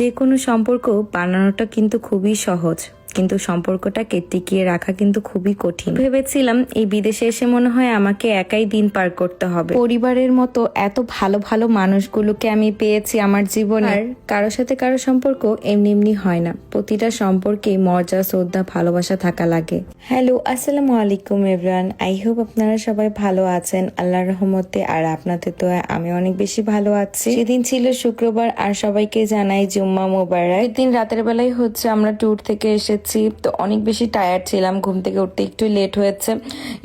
যে কোনো সম্পর্ক বানানোটা কিন্তু খুবই সহজ, কিন্তু সম্পর্কটাকে টিকিয়ে রাখা কিন্তু খুবই কঠিন। ভেবেছিলাম এই বিদেশে এসে মনে হয় আমাকে একাই দিন পার করতে হবে। পরিবারের মতো এত ভালো ভালো মানুষগুলোকে আমি পেয়েছি আমার জীবনে। আর কারোর সাথে কারো সম্পর্ক এমনি এমনি হয় না, প্রতিটা সম্পর্কে মর্যাদা, শ্রদ্ধা, ভালোবাসা থাকা লাগে। হ্যালো, আসসালামু আলাইকুম এভরিওয়ান। আই হোপ আপনারা সবাই ভালো আছেন আল্লাহর রহমতে। আর আপনাদের তো আমি অনেক বেশি ভালো আছি। সেদিন ছিল শুক্রবার আর সবাইকে জানাই জুম্মা মোবারক। দিন রাতের বেলায় হচ্ছে আমরা ট্যুর থেকে এসে তো অনেক বেশি টায়ার্ড ছিলাম, ঘুম থেকে উঠতে একটু লেট হয়েছে।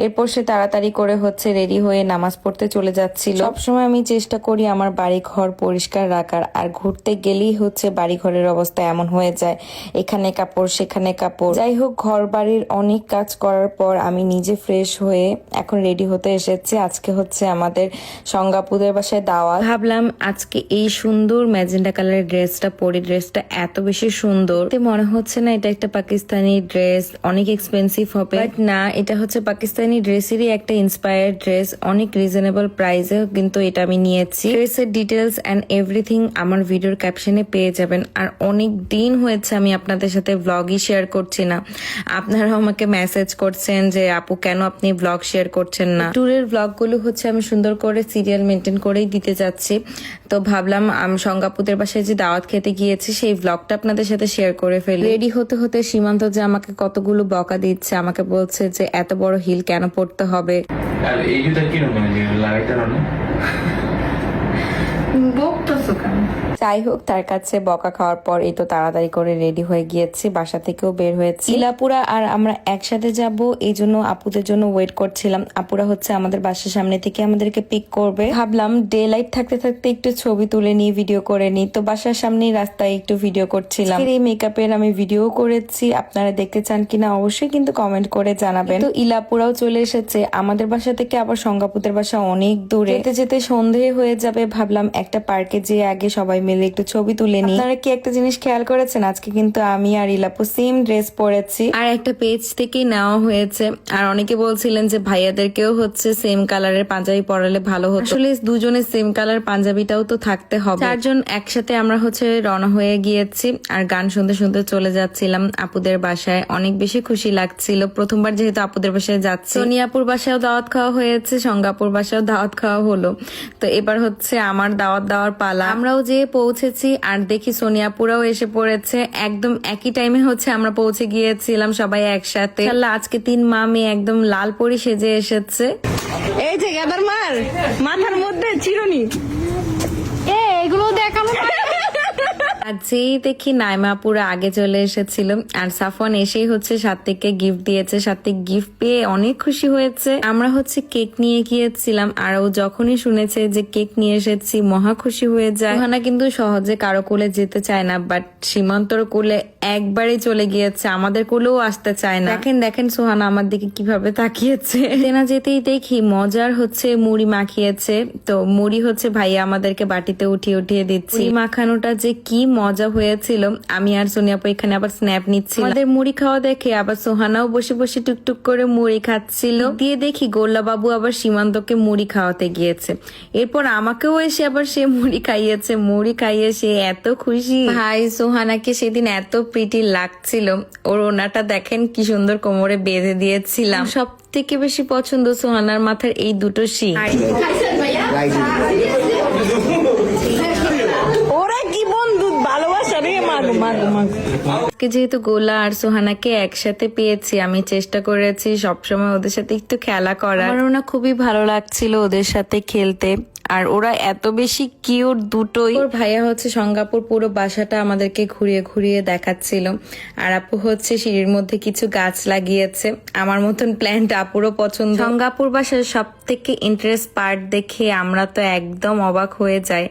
এরপর সে তাড়াতাড়ি করে হচ্ছে রেডি হয়ে নামাজ পড়তে চলে যাচ্ছিল। সবসময় আমি চেষ্টা করি আমার বাড়ি ঘর পরিষ্কার রাখার, আর ঘুরতে গেলেই হচ্ছে বাড়ি ঘরের অবস্থা এমন হয়ে যায়, এখানে কাপড় সেখানে কাপড়। যাই হোক, ঘর বাড়ির অনেক কাজ করার পর আমি নিজে ফ্রেশ হয়ে এখন রেডি হতে এসেছি। আজকে হচ্ছে আমাদের সঙ্গাপুদের বাসায় দাওয়াত। ভাবলাম আজকে এই সুন্দর ম্যাজেন্ডা কালারের ড্রেসটা পরি, ড্রেসটা এত বেশি সুন্দর মনে হচ্ছে না এটা একটা পাকিস্তানি ড্রেস, অনেক এক্সপেন্সিভ হবে, বাট না, এটা হচ্ছে পাকিস্তানি ড্রেসেরই একটা ইন্সপায়ার্ড ড্রেস, অনেক রিজনেবল প্রাইসে কিন্তু এটা আমি নিয়েছি। ড্রেসের ডিটেলস এন্ড এভরিথিং আমার ভিডিওর ক্যাপশনে পেয়ে যাবেন। আর অনেক দিন হয়েছে আমি আপনাদের সাথে ব্লগই শেয়ার করছি না, আপনারা আমাকে মেসেজ করছেন যে আপু কেন আপনি ব্লগ শেয়ার করছেন না। ট্যুরের ব্লগগুলো হচ্ছে আমি সুন্দর করে সিরিয়াল মেনটেন করেই দিতে যাচ্ছি, তো ভাবলাম আমি সঙ্গাপুরের বাসায় যে দাওয়াত খেতে গিয়েছি সেই ব্লগটা আপনাদের সাথে শেয়ার করে ফেলি। রেডি হতে হতে সীমান্ত যে আমাকে কতগুলো বকা দিচ্ছে, আমাকে বলছে যে এত বড় হিল কেন পড়তে হবে। আর এই জুতা কিরকম লাগাইতে পারো বকতেছো কেন? যাই হোক, তার কাছে বকা খাওয়ার পর এই তো তাড়াতাড়ি করে রেডি হয়ে গিয়েছি, বাসা থেকেও বের হয়েছি। ইলাপুরা আর আমরা একসাথে যাব, এই জন্য আপুদের জন্য ওয়েট করছিলাম। আপুরা হচ্ছে আমাদের বাসার সামনে থেকে আমাদেরকে পিক করবে। ভাবলাম ডে লাইট থাকতে থাকতে একটু ছবি তুলে নিই, ভিডিও করে নিই, তো বাসার সামনেই রাস্তায় একটু ভিডিও করছিলাম। এই মেকআপের আমি ভিডিও করেছি, আপনারা দেখতে চান কিনা অবশ্যই কিন্তু কমেন্ট করে জানাবেন। তো ইলাপুরাও চলে এসেছে আমাদের বাসা থেকে, আবার সঙ্গাপুরের বাসা অনেক দূরে, যেতে যেতে সন্ধে হয়ে যাবে। ভাবলাম একটা পার্কে যেয়ে আগে সবাই মিলে একটু ছবি তুলে নিই। আপনারা কি একটা জিনিস খেয়াল করেছেন, আজকে কিন্তু আমি আর ইলাপু সেম ড্রেস পরেছি, আর একটা পেজ থেকে নেওয়া হয়েছে। আর অনেকে বলছিলেন যে ভাইয়াদেরকেও হচ্ছে সেম কালারের পাঞ্জাবি পরালে ভালো হতো। আসলে দুজনে সেম কালার পাঞ্জাবিটাও তো থাকতে হবে। চারজন একসাথে আমরা হচ্ছে রওনা হয়ে গিয়েছি, আর গান শুনতে শুনতে চলে যাচ্ছিলাম আপুদের বাসায়। অনেক বেশি খুশি লাগছিল, প্রথমবার যেহেতু আপুদের বাসায় যাচ্ছি। সোনিয়াপুর বাসায়ও দাওয়াত খাওয়া হয়েছে, সঙ্গাপুর বাসায়ও দাওয়াত খাওয়া হলো, তো এবার হচ্ছে আমার দাওয়াত দেওয়ার পালা। আমরাও যেয়ে পৌঁছেছি, আর দেখি সোনিয়াপুরাও এসে পড়েছে। একদম একই টাইমে হচ্ছে আমরা পৌঁছে গিয়েছিলাম সবাই একসাথে। আজকে 3 মা মেয়ে একদম লাল পরি সেজে এসেছে। এই যে গাদার মার মাথার মধ্যে চিরুনি, এগুলো দেখানো। আর যেই দেখি নাইমা পুরো আগে চলে এসেছিল, আর সাফওয়ান এসেই হচ্ছে সাত্বিককে গিফট দিয়েছে। সাত্বিক গিফট পেয়ে অনেক খুশি হয়েছে। আমরা হচ্ছে কেক নিয়ে গিয়েছিলাম, আর ও যখনই শুনেছে যে কেক নিয়ে এসেছি মহা খুশি হয়ে যায়। সোহানা কিন্তু সহজে কারো কোলে যেতে চায় না, বাট সীমান্তর কোলে একবারে চলে গিয়েছে, আমাদের কোলেও আসতে চায় না। দেখেন দেখেন সোহানা আমার দিকে কিভাবে তাকিয়েছে। না যেতেই দেখি মজার হচ্ছে মুড়ি মাখিয়েছে, তো মুড়ি হচ্ছে ভাইয়া আমাদেরকে বাটিতে উঠিয়ে উঠিয়ে দিচ্ছি। মাখানোটা যে কি মজা হয়েছিল। আমি আর সোনিয়াপু এখানে আবার স্ন্যাপ নিচ্ছি। আমাদের মুড়ি খাওয়া দেখে আবার সোহানাও বসে বসে টুকটুক করে মুড়ি খাচ্ছিল। দিয়ে দেখি গোল্লা বাবু আবার সীমান্তকে মুড়ি খাওয়াতে গিয়েছে, এরপর আমাকেও এসে আবার সে মুড়ি খাইয়েছে। মুড়ি খাইয়ে সে এত খুশি। ভাই সোহানাকে সেদিন এত প্রিটি লাগছিল, ওর ওনাটা দেখেন কি সুন্দর কোমরে বেঁধে দিয়েছিলাম। সব থেকে বেশি পছন্দ সোহানার মাথার এই দুটো শিং। আজকে যেহেতু গোলা আর সোহানাকে একসাথে পেয়েছি, আমি চেষ্টা করেছি সবসময় ওদের সাথে একটু খেলা করার। আমার ওনা খুবই ভালো লাগছিল ওদের সাথে খেলতে, আর ওরা এত বেশি কিউট দুটোই। ওর ভাইয়া হচ্ছে সঙ্গাপুর পুরো বাসাটা আমাদেরকে ঘুরিয়ে ঘুরিয়ে দেখাচ্ছিল, আর আপু হচ্ছে সিঁড়ির মধ্যে কিছু গাছ লাগিয়েছে। আমার মতন প্ল্যান্ট আপুরও পছন্দ। সঙ্গাপুর বাসার সব থেকে ইন্টারেস্ট পার্ট দেখে আমরা তো একদম অবাক হয়ে যাই।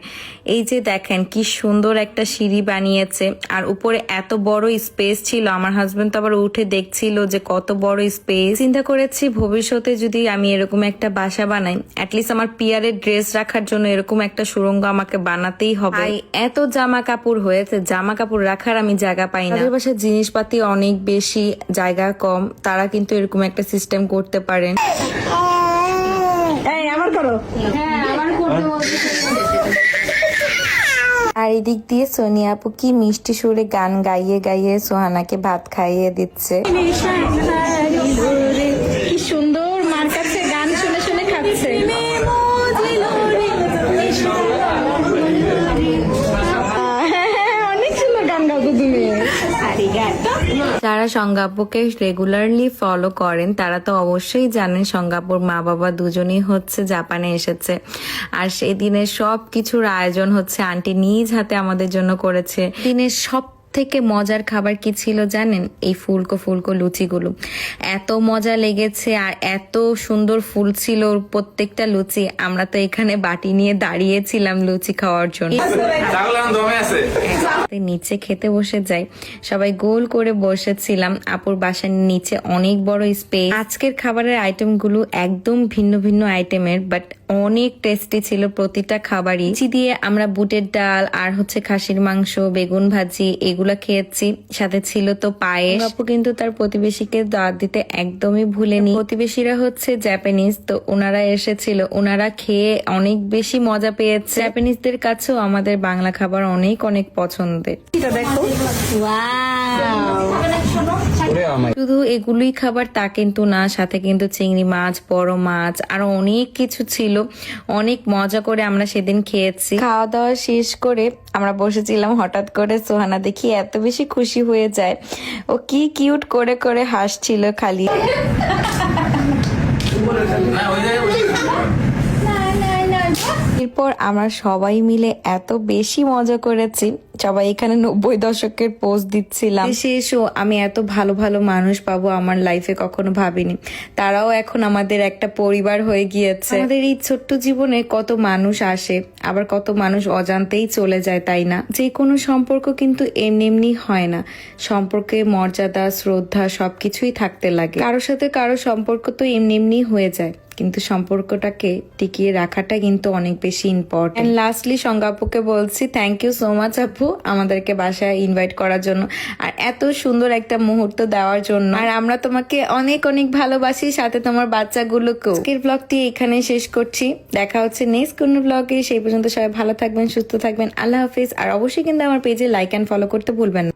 এই যে দেখেন কি সুন্দর একটা সিঁড়ি বানিয়েছে, আর উপরে এত বড় স্পেস ছিল। আমার হাজবেন্ড তো আবার উঠে দেখছিল যে কত বড় স্পেস। চিন্তা করেছি ভবিষ্যতে যদি আমি এরকম একটা বাসা বানাই, অ্যাটলিস্ট আমার পিয়ারের ড্রেস রাখার জন্য এরকম একটা সুড়ঙ্গ আমাকে বানাতেই হবে। এত জামা কাপড় হয়েছে, জামা কাপড় রাখার আমি জায়গা পাই না। বাসার জিনিসপাতি অনেক বেশি, জায়গা কম, তারা কিন্তু এরকম একটা সিস্টেম করতে পারেন। এই আবার করো। হ্যাঁ আবার করতে বলছি। আর এদিক দিয়ে সোনিয়া আপু কি মিষ্টি সুরে গান গাইয়ে গাইয়ে সোহানাকে ভাত খাইয়ে দিচ্ছে। কি সুন্দর মার কাছে গান শুনে শুনে খাচ্ছে। অনেক সুন্দর গান গাও তো তুমি। যারা সংজ্ঞাপুকে রেগুলারলি ফলো করেন তারা তো অবশ্যই জানেন সংজ্ঞাপুর মা বাবা দুজনেই হচ্ছে জাপানে এসেছে, আর সেই দিনের সব কিছুর আয়োজন হচ্ছে আন্টি নিজ হাতে আমাদের জন্য করেছে। দিনের সব থেকে মজার খাবার কি ছিল জানেন? এই ফুলকো ফুলকো লুচিগুলো এত মজা লেগেছে, আর এত সুন্দর ফুল ছিল প্রত্যেকটা লুচি। আমরা তো এখানে বাটি নিয়ে দাঁড়িয়েছিলাম লুচি খাওয়ার জন্য। নিচে খেতে বসে যাই, সবাই গোল করে বসেছিলাম। আপুর বাসার নিচে অনেক বড় স্পেস। আজকের খাবারের আইটেমগুলো একদম ভিন্ন ভিন্ন আইটেমের, বাট অনেক টেস্টি ছিল প্রতিটা খাবারই। লুচি দিয়ে আমরা বুটের ডাল আর হচ্ছে খাসির মাংস, বেগুন ভাজি এগুলা খেয়েছি, সাথে ছিল তো পায়েস। আপু কিন্তু তার প্রতিবেশীকে দাওয়াত দিতে একদমই ভুলেনি। প্রতিবেশীরা হচ্ছে জাপানিজ, তো ওনারা এসেছিল, ওনারা খেয়ে অনেক বেশি মজা পেয়েছে। জাপানিজদের কাছেও আমাদের বাংলা খাবার অনেক অনেক পছন্দের। দেখো, শুধু এগুলোই খাবার তা কিন্তু না, সাথে কিন্তু চিংড়ি মাছ, বড় মাছ, আরো অনেক কিছু ছিল। অনেক মজা করে আমরা সেদিন খেয়েছি। খাওয়া দাওয়া শেষ করে আমরা বসেছিলাম, হঠাৎ করে সোহানা দেখি এত বেশি খুশি হয়ে যায়। ও কি কিউট করে করে হাসছিল খালি। এরপর আমরা সবাই মিলে এত বেশি মজা করেছি, সবাই এখানে 90 দশকের পোজ দিচ্ছিলাম। শেষও আমি এত ভালো ভালো মানুষ পাবো আমার লাইফে কখনো ভাবিনি। তারাও এখন আমাদের একটা পরিবার হয়ে গিয়েছে। আমাদের এই ছোট্ট জীবনে কত মানুষ আসে, আবার কত মানুষ অজান্তেই চলে যায়, তাই না? যে কোনো সম্পর্ক কিন্তু এমনি এমনি হয় না। সম্পর্কে মর্যাদা, শ্রদ্ধা সবকিছুই থাকতে লাগে। কারোর সাথে কারো সম্পর্ক তো এমনি এমনি হয়ে যায়, কিন্তু সম্পর্কটাকে টিকিয়ে রাখাটা কিন্তু অনেক বেশি ইম্পর্টেন্ট। এন্ড লাস্টলি সংজ্ঞাপুকে বলছি থ্যাংক ইউ সো মাচ আপু আমাদেরকে বাসায় ইনভাইট করার জন্য, আর এত সুন্দর একটা মুহূর্ত দেওয়ার জন্য। আর আমরা তোমাকে অনেক অনেক ভালোবাসি, সাথে তোমার বাচ্চাগুলোকেও। আজকের ব্লগটি এখানে শেষ করছি, দেখা হচ্ছে নেক্সট কোনো ব্লগে। সেই পর্যন্ত সবাই ভালো থাকবেন, সুস্থ থাকবেন। আল্লাহ হাফিজ। আর অবশ্যই কিন্তু আমার পেজে লাইক এন্ড ফলো করতে ভুলবেন না।